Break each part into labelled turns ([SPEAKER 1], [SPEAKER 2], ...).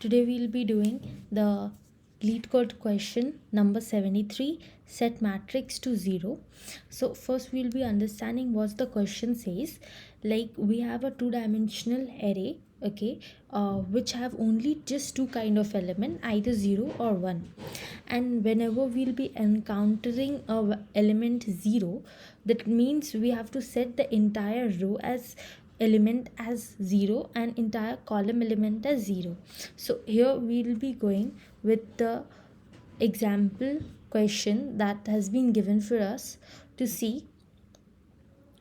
[SPEAKER 1] Today we'll be doing the LeetCode question number 73, set matrix to 0. So first we'll be understanding what the question says. Like we have a two-dimensional array, okay, which have only just two kind of element, either 0 or 1. And whenever we'll be encountering a element 0, that means we have to set the entire row as element as 0 and entire column element as 0. So here we will be going with the example question that has been given for us to see.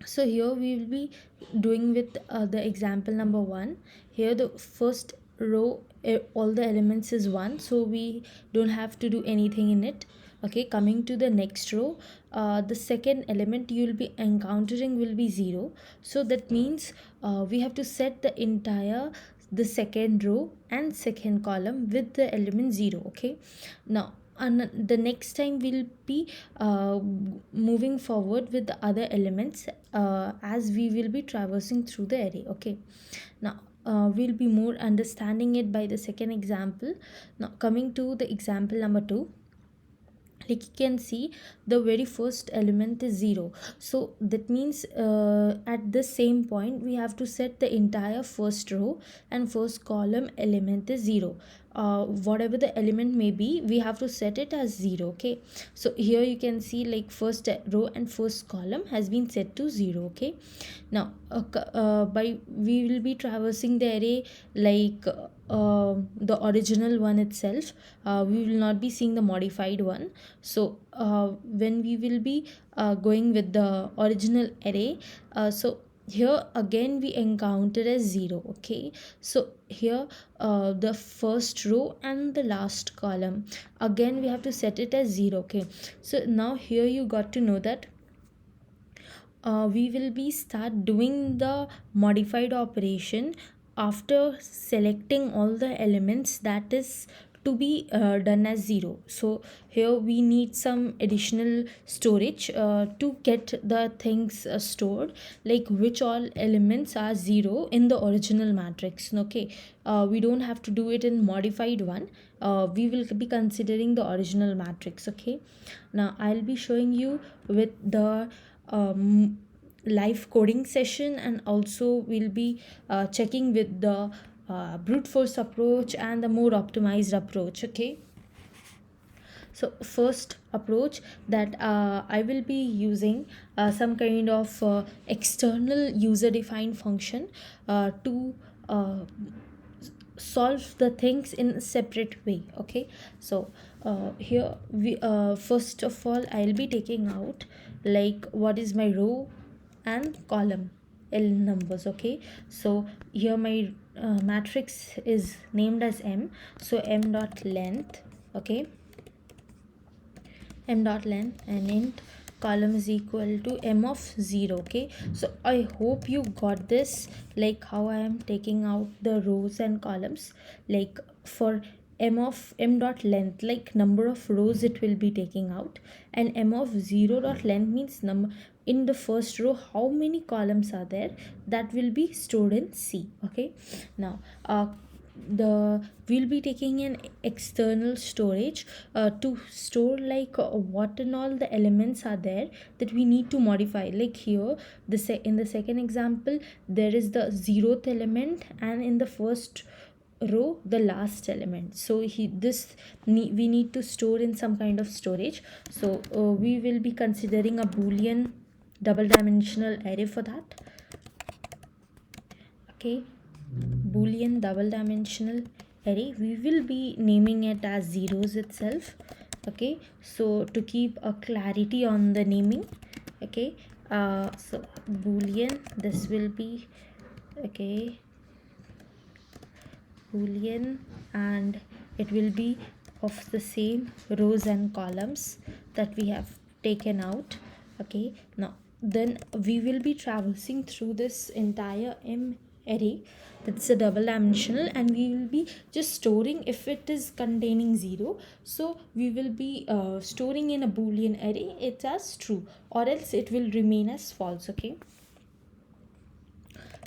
[SPEAKER 1] So here we will be doing with the example number 1. Here the first row, all the elements is 1, so we don't have to do anything in it. Okay, coming to the next row, the second element you will be encountering will be 0. So that means we have to set the second row and second column with the element 0. Okay, now and the next time we'll be moving forward with the other elements as we will be traversing through the array. Okay, now we'll be more understanding it by the second example. Now coming to the example number 2, like you can see the very first element is 0, so that means at the same point we have to set the entire first row and first column element is 0. Whatever the element may be, we have to set it as 0. Okay, so here you can see like first row and first column has been set to 0. Okay, now by we will be traversing the array like the original one itself. We will not be seeing the modified one. So when we will be going with the original array, so here again we encounter as 0. Okay, so here the first row and the last column, again we have to set it as 0. Okay, so now here you got to know that we will be start doing the modified operation after selecting all the elements that is to be done as 0. So here we need some additional storage to get the things stored, like which all elements are 0 in the original matrix. Okay, we don't have to do it in modified one. We will be considering the original matrix. Okay, now I'll be showing you with the live coding session, and also we'll be checking with the brute force approach and the more optimized approach. Okay, so first approach that I will be using some kind of external user defined function to solve the things in a separate way. Okay, so here we first of all I'll be taking out like what is my row and column L numbers. Okay, so here my matrix is named as M, so M dot length. Okay, M dot length and int column is equal to M of 0. Okay, so I hope you got this, like how I am taking out the rows and columns. Like for M dot length, like number of rows it will be taking out, and M of 0 dot length means number in the first row how many columns are there, that will be stored in C. Okay, now we'll be taking an external storage to store like what and all the elements are there that we need to modify. Like here in the second example there is the 0th element, and in the first row the last element, so we need to store in some kind of storage. So we will be considering a boolean double dimensional array for that. Okay, boolean double dimensional array, we will be naming it as zeros itself. Okay, so to keep a clarity on the naming. Okay, so boolean, this will be okay boolean, and it will be of the same rows and columns that we have taken out. Okay, now then we will be traversing through this entire M array, that's a double dimensional, and we will be just storing if it is containing 0, so we will be storing in a boolean array it as true, or else it will remain as false. Okay,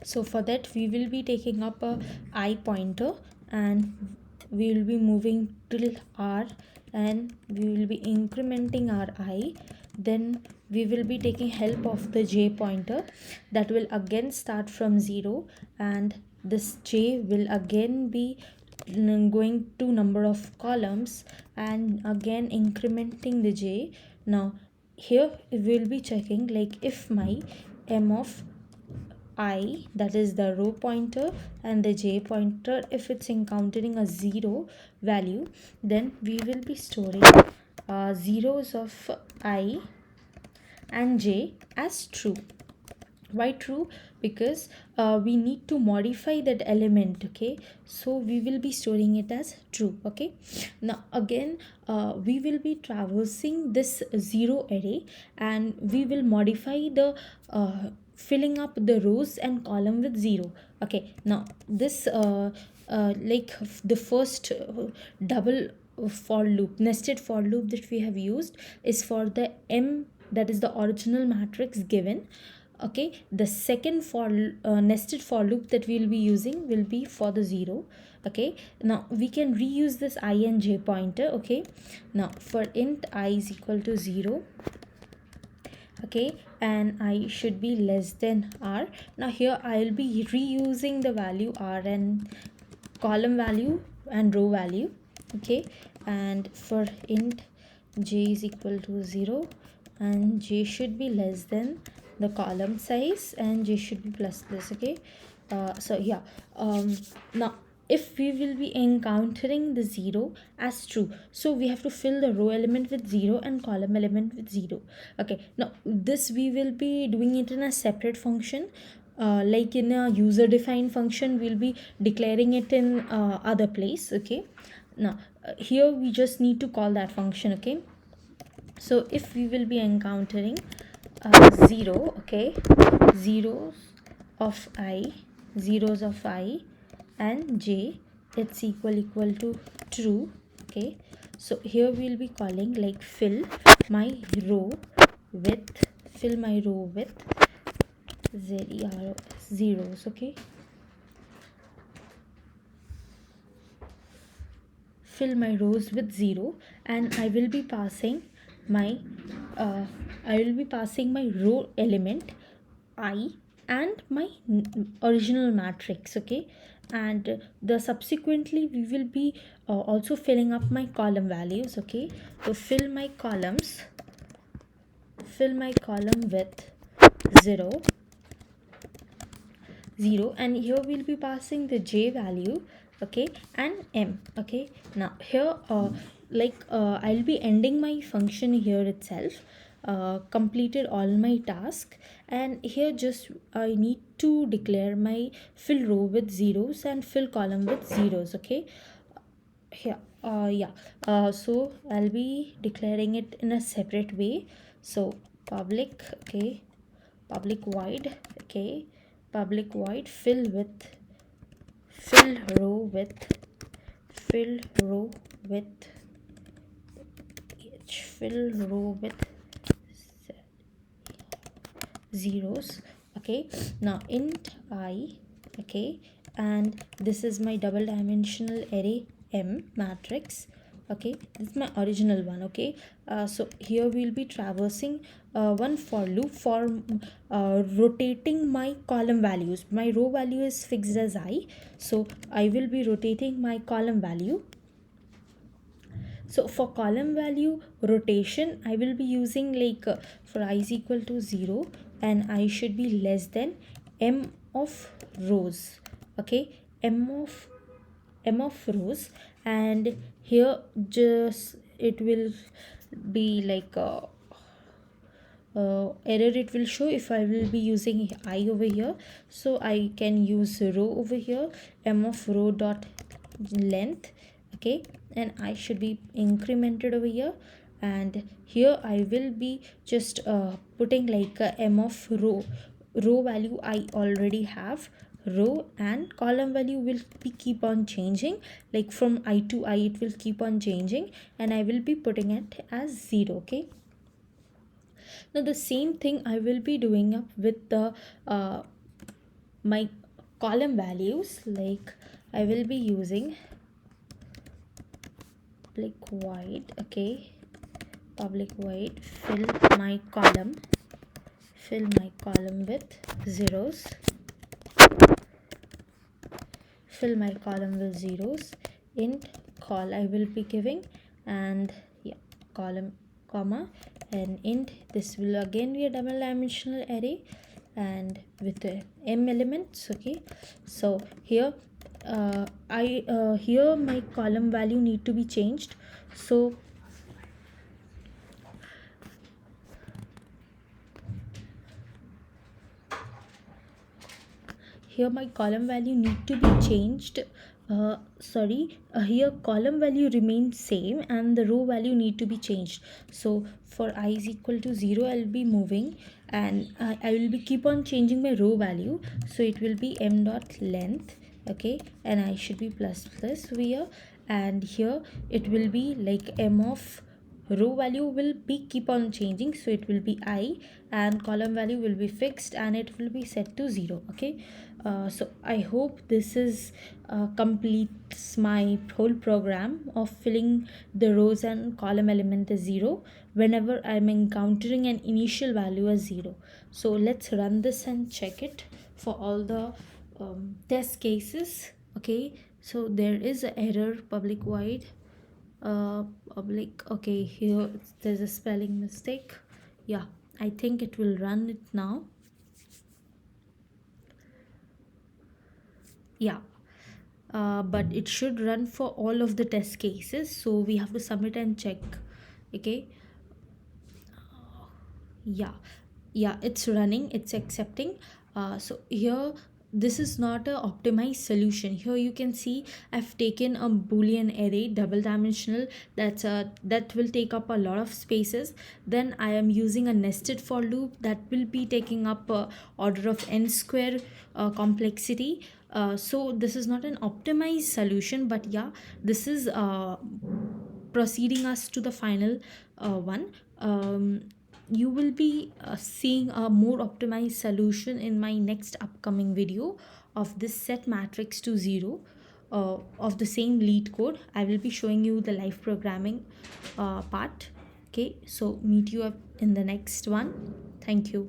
[SPEAKER 1] so for that we will be taking up a I pointer, and we will be moving till r, and we will be incrementing our I. Then we will be taking help of the j pointer that will again start from 0, and this j will again be going to number of columns and again incrementing the j. Now here we will be checking like if my m of I, that is the row pointer, and the j pointer, if it's encountering a 0 value, then we will be storing zeros of I and j as true. Why true? Because we need to modify that element, okay, so we will be storing it as true. Okay, now again we will be traversing this 0 array, and we will modify the filling up the rows and column with 0. Okay, now this like the first double for loop, nested for loop that we have used is for the m, that is the original matrix given. Okay, the second for nested for loop that we will be using will be for the 0. Okay, now we can reuse this I and j pointer. Okay, now for int I is equal to 0, okay, and I should be less than r. Now here I will be reusing the value r and column value and row value. Okay, and for int j is equal to 0, and j should be less than the column size, and j should be plus this. Okay, so yeah, now if we will be encountering the 0 as true, so we have to fill the row element with 0 and column element with 0. Okay, now this we will be doing it in a separate function. Like in a user defined function, we'll be declaring it in other place. Okay, now here we just need to call that function. Okay, so if we will be encountering 0, okay, zeros of I, zeros of I and j, it's equal to true. Okay, so here we'll be calling like fill my row with, fill my row with zeros. Okay, fill my rows with 0, and I will be passing my row element I and my original matrix. Okay, and the subsequently we will be also filling up my column values. Okay, so fill my column with 0, and here we'll be passing the j value, okay, and m. Okay, now here I'll be ending my function here itself, completed all my task, and here just I need to declare my fill row with zeros and fill column with zeros. Okay, here so I'll be declaring it in a separate way. So public, okay, public void, okay, public void fill row with fill row with fill row with zeros. Okay, now int I, okay, and this is my double dimensional array m matrix. Okay, this is my original one. Okay, so here we'll be traversing one for loop for rotating my column values. My row value is fixed as I, so I will be rotating my column value. So for column value rotation, I will be using like for I is equal to 0, and I should be less than m of rows. Okay, m of rows, and here just it will be like error it will show if I will be using I over here. So I can use row over here, m of row dot length. Okay, and I should be incremented over here, and here I will be just putting like a m of row value I already have row, and column value will be keep on changing, like from I to I it will keep on changing, and I will be putting it as 0. Okay, now the same thing I will be doing up with the my column values. Like I will be using public void, okay, public void fill my column with zeros, fill my column with zeros, int call I will be giving, and yeah, column comma, and int, this will again be a double dimensional array and with the m elements, okay. So here here my column value need to be changed, so here my column value need to be changed, here column value remains same and the row value need to be changed. So for I is equal to 0, I'll be moving, and I will be keep on changing my row value, so it will be m dot length, okay, and I should be plus plus here, and here it will be like m of row value will be keep on changing, so it will be I, and column value will be fixed and it will be set to 0, okay. So I hope this is completes my whole program of filling the rows and column element as 0 whenever I'm encountering an initial value as 0. So let's run this and check it for all the test cases, okay. So there is an error, public void public, okay, here there's a spelling mistake. Yeah, I think it will run it now. Yeah, but it should run for all of the test cases, so we have to submit and check, okay. Yeah, it's running, it's accepting. So here this is not a optimized solution. Here you can see I've taken a boolean array, double dimensional, that will take up a lot of spaces. Then I am using a nested for loop that will be taking up order of n square complexity. So this is not an optimized solution, but yeah, this is proceeding us to the final one. You will be seeing a more optimized solution in my next upcoming video of this set matrix to 0 of the same LeetCode. I will be showing you the live programming part, okay. So meet you up in the next one. Thank you.